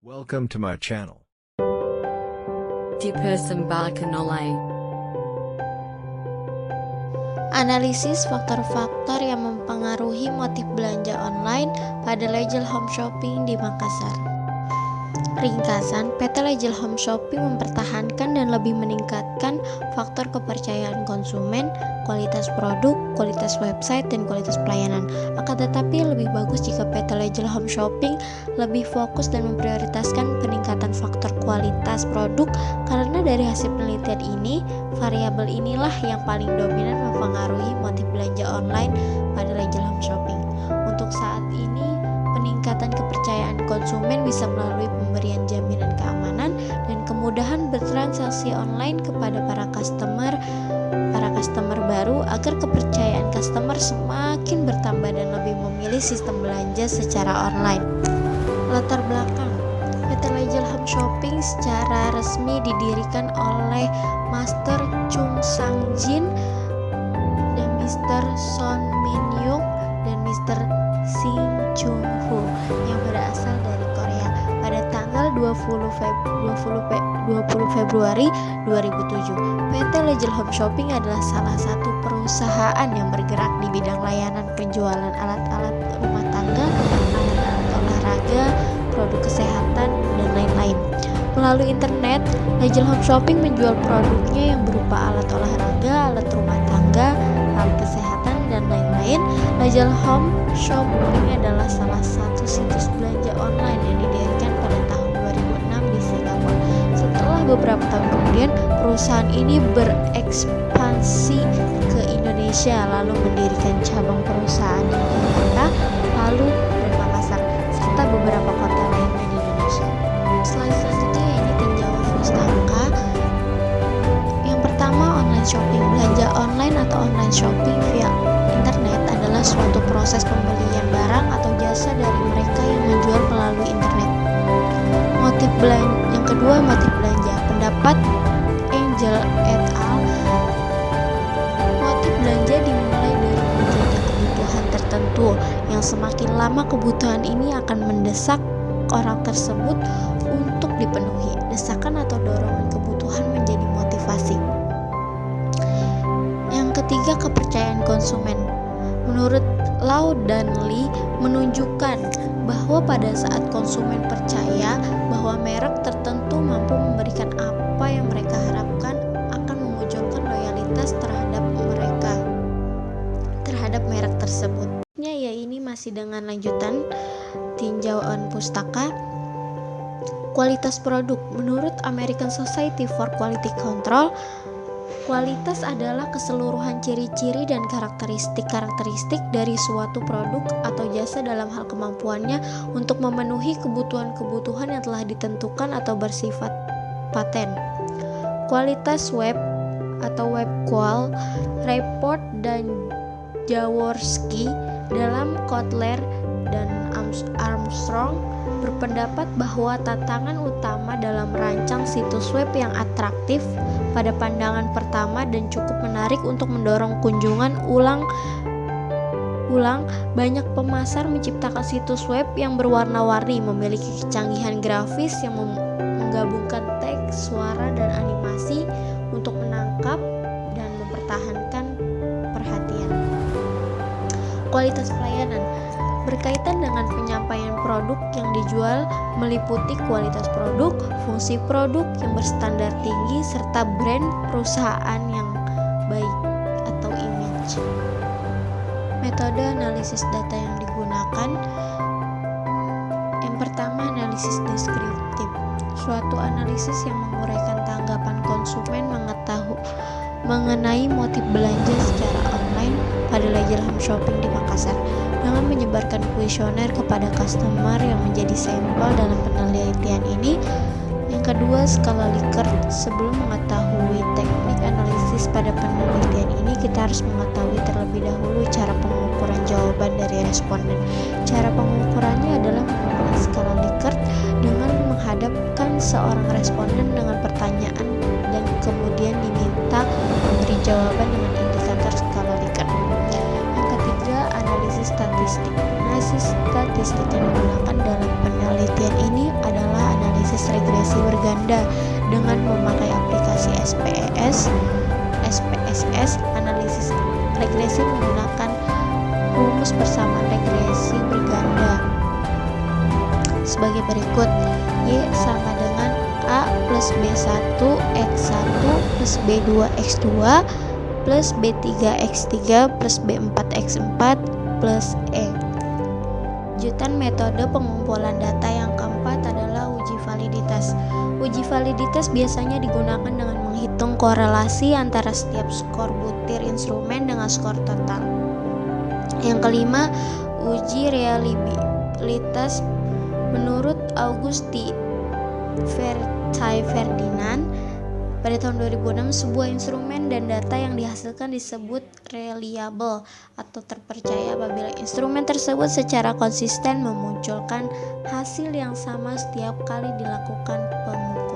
Welcome to my channel. Dipersembarkan oleh Analisis faktor-faktor yang mempengaruhi motif belanja online pada Legel Home Shopping di Makassar. Ringkasan, PT Legel Home Shopping mempertahankan dan lebih meningkatkan faktor kepercayaan konsumen, kualitas produk, kualitas website, dan kualitas pelayanan. Akan tetapi lebih bagus jika PT Legel Home Shopping lebih fokus dan memprioritaskan peningkatan faktor kualitas produk, karena dari hasil penelitian ini, variabel inilah yang paling dominan mempengaruhi motif belanja online pada Legel Home Shopping. Untuk saat ini, peningkatan kepercayaan konsumen bisa melalui pemberian jaminan keamanan dan kemudahan bertransaksi online kepada para customer baru, agar kepercayaan customer semakin bertambah dan lebih memilih sistem belanja secara online. Latar belakang: PT Legel Home Shopping secara resmi didirikan oleh Master Chung Sang Jin dan Mr. Son Min Young dan Mr. Shin Chung Ho yang berasal dari Korea pada tanggal 20 Februari 2007. PT Legel Home Shopping adalah salah satu perusahaan yang bergerak di bidang layanan penjualan alat-alat rumah tangga, alat-alat olahraga, produk kesehatan, dan lain-lain. Melalui internet, Legel Home Shopping menjual produknya yang berupa alat olahraga, alat rumah tangga, alat kesehatan, dan lain-lain. Legel Home Shopping adalah salah satu situs belanja online yang didirikan pada tahun 2006 di Singapura. Setelah beberapa tahun kemudian, perusahaan ini berekspansi ke Indonesia, lalu mendirikan cabang perusahaan di Jakarta, Palu, dan Makassar, serta beberapa kota lainnya di Indonesia. Slide selanjutnya ini tinjau pustaka. Yang pertama, online shopping. Belanja online atau online shopping via internet adalah suatu proses pembelian barang atau jasa dari mereka yang menjual melalui internet. Yang kedua, motif belanja. Pendapat Angel et al. Motif belanja dimulai dari munculnya kebutuhan tertentu yang semakin lama kebutuhan ini akan mendesak orang tersebut untuk dipenuhi. Desakan atau dorongan kebutuhan menjadi motivasi. Yang ketiga, kepercayaan konsumen. Menurut Lau dan Lee menunjukkan bahwa pada saat konsumen percaya bahwa merek tertentu mampu memberikan apa yang mereka harapkan, akan memunculkan loyalitas terhadap merek tersebut. Ya, ini masih dengan lanjutan tinjauan pustaka. Kualitas produk. Menurut American Society for Quality Control, kualitas adalah keseluruhan ciri-ciri dan karakteristik dari suatu produk atau jasa dalam hal kemampuannya untuk memenuhi kebutuhan-kebutuhan yang telah ditentukan atau bersifat paten. Kualitas web atau web qual, Report dan Jaworski dalam Kotler dan Armstrong berpendapat bahwa tantangan utama dalam merancang situs web yang atraktif pada pandangan pertama dan cukup menarik untuk mendorong kunjungan ulang, banyak pemasar menciptakan situs web yang berwarna-warni, memiliki kecanggihan grafis yang menggabungkan teks, suara, dan animasi untuk menangkap dan mempertahankan perhatian. Kualitas pelayanan berkaitan dengan penyampaian produk yang dijual, meliputi kualitas produk, fungsi produk yang berstandar tinggi, serta brand perusahaan yang baik atau image. Metode analisis data yang digunakan. Yang pertama, analisis deskriptif. Suatu analisis yang menguraikan tanggapan konsumen mengenai motif belanja secara online pada Legel Home Shopping di Makassar, dengan menyebarkan kuesioner kepada customer yang menjadi sampel dalam penelitian ini. Yang kedua, skala Likert. Sebelum mengetahui teknik analisis pada penelitian ini, kita harus mengetahui terlebih dahulu cara pengukuran jawaban dari responden. Cara pengukurannya adalah menggunakan skala Likert dengan menghadapkan seorang responden dengan pertanyaan dan kemudian diminta memberi jawaban dengan indikator skala Likert. Yang ketiga, analisis statistik. Analisis statistik yang digunakan dalam penelitian ini adalah regresi berganda dengan memakai aplikasi SPSS. Analisis regresi menggunakan rumus persamaan regresi berganda sebagai berikut. Y sama dengan A plus B1 X1 plus B2 X2 plus B3 X3 plus B4 X4 plus E. Lanjutan metode pengumpulan data yang keempat adalah uji validitas. Uji validitas biasanya digunakan dengan menghitung korelasi antara setiap skor butir instrumen dengan skor total. Yang kelima, uji reliabilitas. Menurut Augusti Vertai Ferdinand, pada tahun 2006, sebuah instrumen dan data yang dihasilkan disebut reliable atau terpercaya apabila instrumen tersebut secara konsisten memunculkan hasil yang sama setiap kali dilakukan pengukuran.